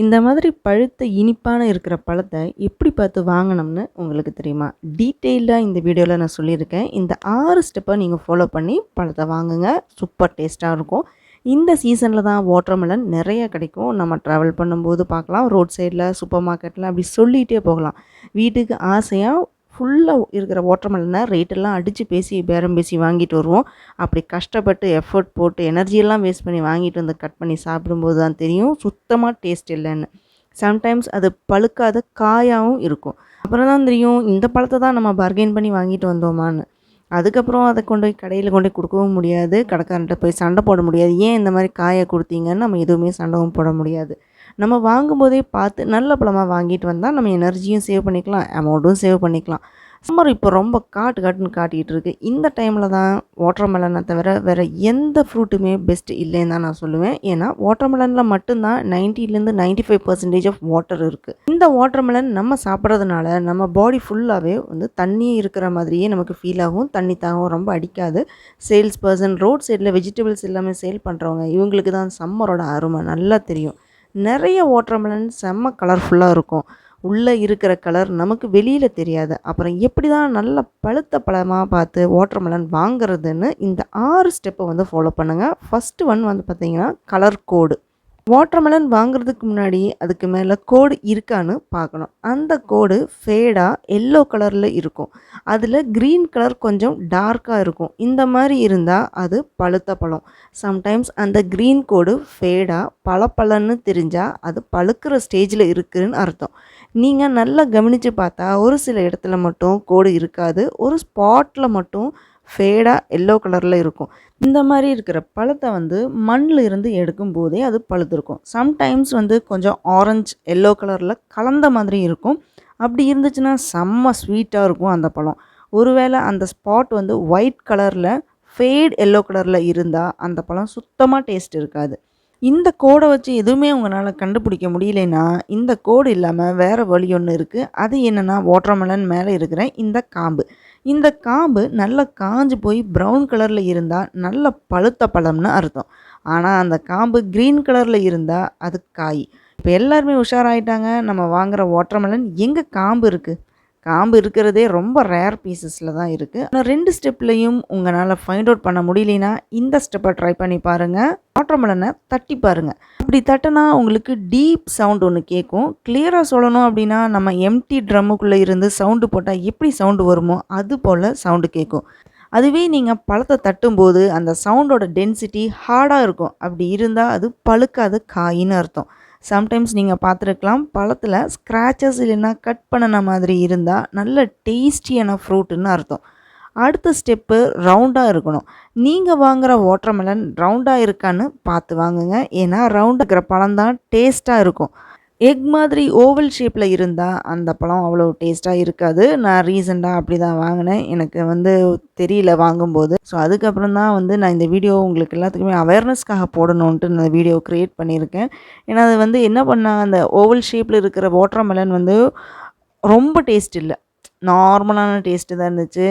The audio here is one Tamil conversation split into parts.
இந்த மாதிரி பழுத்த இனிப்பான இருக்கிற பழத்த எப்படி பார்த்து வாங்கணும்னு உங்களுக்கு தெரியுமா? டீட்டெயில்டா இந்த வீடியோல நான் சொல்லியிருக்கேன். இந்த 6 ஸ்டெப்ப நீங்க ஃபாலோ பண்ணி பழத்த வாங்குங்க. சூப்பர் டேஸ்ட்டா இருக்கும். இந்த சீசன்ல தான் வாட்டர்மெலன் நெறைய கிடைக்கும். நம்ம ட்ராவல் பண்ணும்போது பார்க்கலாம். ரோட் சைட்ல, சூப்பர் மார்க்கெட்ல அப்படி சொல்லிட்டே போகலாம். வீட்டுக்கு ஆசையா ஃபுல்லா இருக்கிற வாட்டர்மெலன ரேட்டெல்லாம் அடிச்சு பேசி, பேரம் பேசி வாங்கிட்டு வருவோம். அப்படி கஷ்டப்பட்டு எஃபோர்ட் போட்டு எனர்ஜியெல்லாம் வேஸ்ட் பண்ணி வாங்கிட்டு வந்து கட் பண்ணி சாப்பிடும்போது தான் தெரியும் சுத்தமா டேஸ்ட் இல்லன்னு. சம்டைம்ஸ் அது பழுக்காத காயாவும் இருக்கும். அப்புறம் தான் தெரியும் இந்த பழத்த தான் நம்ம பார்கெயின் பண்ணி வாங்கிட்டு வந்தோமான்னு. அதுக்கப்புறம் அத கொண்டு போய் கடையில கொண்டு போய் குடுக்கவும் முடியாது. கடைக்காரன்ட்ட போய் சண்டை போட முடியாது. ஏன் இந்த மாரி காய குடுத்தீங்கன்னு நம்ம எதுவுமே சண்டவும் போட முடியாது. நம்ம வாங்கும்போதே பார்த்து நல்ல பழமா வாங்கிட்டு வந்தா நம்ம எனர்ஜியும் சேவ் பண்ணிக்கலாம், அமௌண்ட்டும் சேவ் பண்ணிக்கலாம். சம்மர் இப்போ ரொம்ப காட்டுன்னு காட்டிகிட்டு இருக்கு. இந்த டைமில் தான் வாட்டர்மெலனை தவிர வேறு எந்த ஃப்ரூட்டுமே பெஸ்ட் இல்லைன்னு தான் நான் சொல்லுவேன். ஏன்னா வாட்டர்மெலனில் மட்டும்தான் 90லேருந்து 95% ஆஃப் வாட்டர் இருக்குது. இந்த வாட்டர்மெலன் நம்ம சாப்பிட்றதுனால நம்ம பாடி ஃபுல்லாகவே வந்து தண்ணி இருக்கிற மாதிரியே நமக்கு ஃபீல் ஆகும். தண்ணி தாகம் ரொம்ப அடிக்காது. சேல்ஸ் பர்சன் ரோட் சைடில் வெஜிடபிள்ஸ் எல்லாமே சேல் பண்ணுறவங்க இவங்களுக்கு தான் சம்மரோட அருமை நல்லா தெரியும். நிறைய வாட்டர்மெலன் செம்ம கலர்ஃபுல்லாக இருக்கும். உள்ளே இருக்கிற கலர் நமக்கு வெளியில் தெரியாது. அப்புறம் எப்படி தான் நல்ல பழுத்த பழமாக பார்த்து வாட்டர்மெலன் வாங்குறதுன்னு இந்த 6 ஸ்டெப்பை வந்து ஃபாலோ பண்ணுங்கள். ஃபஸ்ட்டு ஒன் வந்து பார்த்திங்கன்னா கலர் கோடு. வாட்டர்மெலன் வாங்குறதுக்கு முன்னாடி அதுக்கு மேலே கோடு இருக்கான்னு பார்க்கணும். அந்த கோடு ஃபேடாக எல்லோ கலரில் இருக்கும். அதில் க்ரீன் கலர் கொஞ்சம் டார்க்காக இருக்கும். இந்த மாதிரி இருந்தால் அது பழுத்த பழம். சம்டைம்ஸ் அந்த க்ரீன் கோடு ஃபேடாக பழப்பழன்னு தெரிஞ்சால் அது பழுக்கிற ஸ்டேஜில் இருக்குதுன்னு அர்த்தம். நீங்கள் நல்லா கவனித்து பார்த்தா ஒரு சில இடத்துல மட்டும் கோடு இருக்காது. ஒரு ஸ்பாட்டில் மட்டும் ஃபேடாக எல்லோ கலரில் இருக்கும். இந்த மாதிரி இருக்கிற பழத்தை வந்து மண்ணில் இருந்து எடுக்கும் போதே அது பழுத்திருக்கும். சம்டைம்ஸ் வந்து கொஞ்சம் ஆரஞ்சு எல்லோ கலரில் கலந்த மாதிரி இருக்கும். அப்படி இருந்துச்சுன்னா செம்ம ஸ்வீட்டாக இருக்கும் அந்த பழம். ஒருவேளை அந்த ஸ்பாட் வந்து ஒயிட் கலரில் ஃபேட் எல்லோ கலரில் இருந்தால் அந்த பழம் சுத்தமாக டேஸ்ட் இருக்காது. இந்த கோடை வச்சு எதுவுமே உங்களால் கண்டுபிடிக்க முடியலைன்னா இந்த கோடு இல்லாமல் வேறு வழி ஒன்று இருக்குது. அது என்னென்னா வாட்டர்மெலன் மேலே இருக்கிற இந்த காம்பு. இந்த காம்பு நல்லா காஞ்சு போய் ப்ரௌன் கலரில் இருந்தால் நல்ல பழுத்த பழம்னு அர்த்தம். ஆனால் அந்த காம்பு க்ரீன் கலரில் இருந்தால் அது காய். இப்போ எல்லாருமே உஷாராயிட்டாங்க. நம்ம வாங்குகிற வாட்டர்மெலன் எங்கே காம்பு இருக்குது? காம்பு இருக்கிறதே ரொம்ப ரேர் பீசஸில் தான் இருக்குது. ஆனால் 2 ஸ்டெப்லையும் உங்களால் ஃபைண்ட் அவுட் பண்ண முடியலனா இந்த ஸ்டெப்பை ட்ரை பண்ணி பாருங்கள். வாட்டர்மெலனை தட்டி பாருங்கள். அப்படி தட்டினா உங்களுக்கு டீப் சவுண்ட் ஒன்று கேட்கும். கிளியராக சொல்லணும் அப்படின்னா நம்ம எம்டி ட்ரம்முக்குள்ளே இருந்து சவுண்டு போட்டால் எப்படி சவுண்டு வருமோ அது போல் சவுண்டு கேட்கும். அதுவே நீங்கள் பழத்தை தட்டும்போது அந்த சவுண்டோட டென்சிட்டி ஹார்டாக இருக்கும். அப்படி இருந்தால் அது பழுக்காத காயின்னு அர்த்தம். சம்டைம்ஸ் நீங்கள் பார்த்துருக்கலாம் பழத்தில் ஸ்க்ராச்சஸ் இல்லைன்னா கட் பண்ணின மாதிரி இருந்தால் நல்ல டேஸ்டியான ஃப்ரூட்டுன்னு அர்த்தம். அடுத்த ஸ்டெப்பு ரவுண்டாக இருக்கணும். நீங்கள் வாங்குகிற வாட்டர்மெலன் ரவுண்டாக இருக்கான்னு பார்த்து வாங்குங்க. ஏன்னா ரவுண்டாக இருக்கிற பழம் தான் டேஸ்ட்டாக இருக்கும். எக் மாதிரி ஓவல் ஷேப்பில் இருந்தால் அந்த பழம் அவ்வளோ டேஸ்ட்டாக இருக்காது. நான் ரீசெண்டாக அப்படி தான் வாங்கினேன். எனக்கு வந்து தெரியல வாங்கும்போது. ஸோ அதுக்கப்புறம் தான் வந்து நான் இந்த வீடியோ உங்களுக்கு எல்லாத்துக்குமே அவேர்னஸ்க்காக போடணுன்ட்டு நான் வீடியோ க்ரியேட் பண்ணியிருக்கேன். ஏன்னா அது வந்து என்ன பண்ணால் அந்த ஓவல் ஷேப்பில் இருக்கிற வாட்டர்மெலன் வந்து ரொம்ப டேஸ்ட் இல்லை, நார்மலான டேஸ்ட்டு தான் இருந்துச்சு.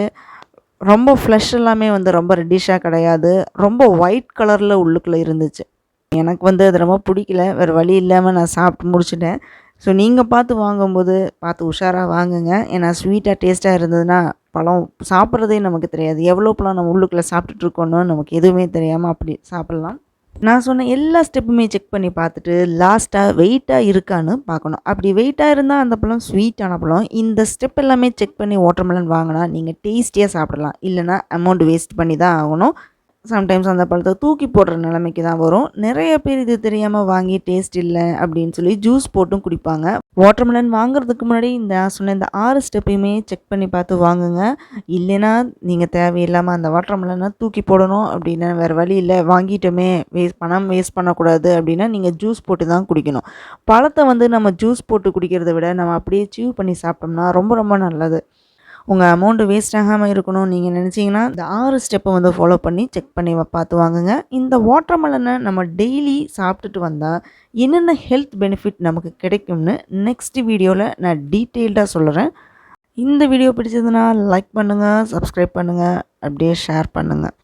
ரொம்ப ஃப்ளஷ் எல்லாமே வந்து ரொம்ப ரெட்டிஷாக கிடையாது, ரொம்ப ஒயிட் கலரில் உள்ளுக்குள்ளே இருந்துச்சு. எனக்கு வந்து அது ரொம்ப பிடிக்கல. வேறு வழி இல்லாமல் நான் சாப்பிட்டு முடிச்சுட்டேன். ஸோ நீங்கள் பார்த்து வாங்கும்போது பார்த்து உஷாராக வாங்குங்க. ஏன்னா ஸ்வீட்டாக டேஸ்ட்டாக இருந்ததுன்னா பழம் சாப்பிட்றதே நமக்கு தெரியாது. எவ்வளோ பழம் நம்ம உள்ளுக்குள்ளே சாப்பிட்டுட்ருக்கோன்னு நமக்கு எதுவுமே தெரியாமல் அப்படி சாப்பிட்லாம். நான் சொன்ன எல்லா ஸ்டெப்புமே செக் பண்ணி பார்த்துட்டு லாஸ்ட்டாக வெயிட்டாக இருக்கான்னு பார்க்கணும். அப்படி வெயிட்டாக இருந்தால் அந்த பழம் ஸ்வீட்டான பழம். இந்த ஸ்டெப் எல்லாமே செக் பண்ணி வாட்டர்மெலன் வாங்கினா நீங்கள் டேஸ்டியாக சாப்பிடலாம். இல்லைனா அமௌண்ட் வேஸ்ட் பண்ணி தான் ஆகணும். சம்டைம்ஸ் அந்த பழத்தை தூக்கி போடுற நிலைமைக்கு தான் வரும். நிறைய பேர் இது தெரியாமல் வாங்கி டேஸ்ட் இல்லை அப்படின்னு சொல்லி ஜூஸ் போட்டும் குடிப்பாங்க. வாட்டர்மெலன் வாங்குறதுக்கு முன்னாடி நான் சொன்ன இந்த 6 ஸ்டெப்பையுமே செக் பண்ணி பார்த்து வாங்குங்க. இல்லைன்னா நீங்கள் தேவையில்லாமல் அந்த வாட்டர்மெலனை தூக்கி போடணும் அப்படின்னா வேறு வழி இல்லை, வாங்கிட்டோமே பணம் வேஸ்ட் பண்ணக்கூடாது அப்படின்னா நீங்கள் ஜூஸ் போட்டு தான் குடிக்கணும். பழத்தை வந்து நம்ம ஜூஸ் போட்டு குடிக்கிறத விட நம்ம அப்படியே சீவ் பண்ணி சாப்பிட்டோம்னா ரொம்ப ரொம்ப நல்லது. உங்கள் அமௌண்ட்டு வேஸ்ட் ஆகாமல் இருக்கணும்னு நீங்கள் நினச்சிங்கன்னா இந்த 6 ஸ்டெப்பை வந்து ஃபாலோ பண்ணி செக் பண்ணி பார்த்து வாங்குங்க. இந்த வாட்டர்மெலனை நம்ம டெய்லி சாப்பிட்டுட்டு வந்தால் என்னென்ன ஹெல்த் பெனிஃபிட் நமக்கு கிடைக்கும்னு நெக்ஸ்ட் வீடியோவில் நான் டீட்டெயில்டாக சொல்கிறேன். இந்த வீடியோ பிடிச்சதுன்னா லைக் பண்ணுங்கள், சப்ஸ்கிரைப் பண்ணுங்கள், அப்படியே ஷேர் பண்ணுங்கள்.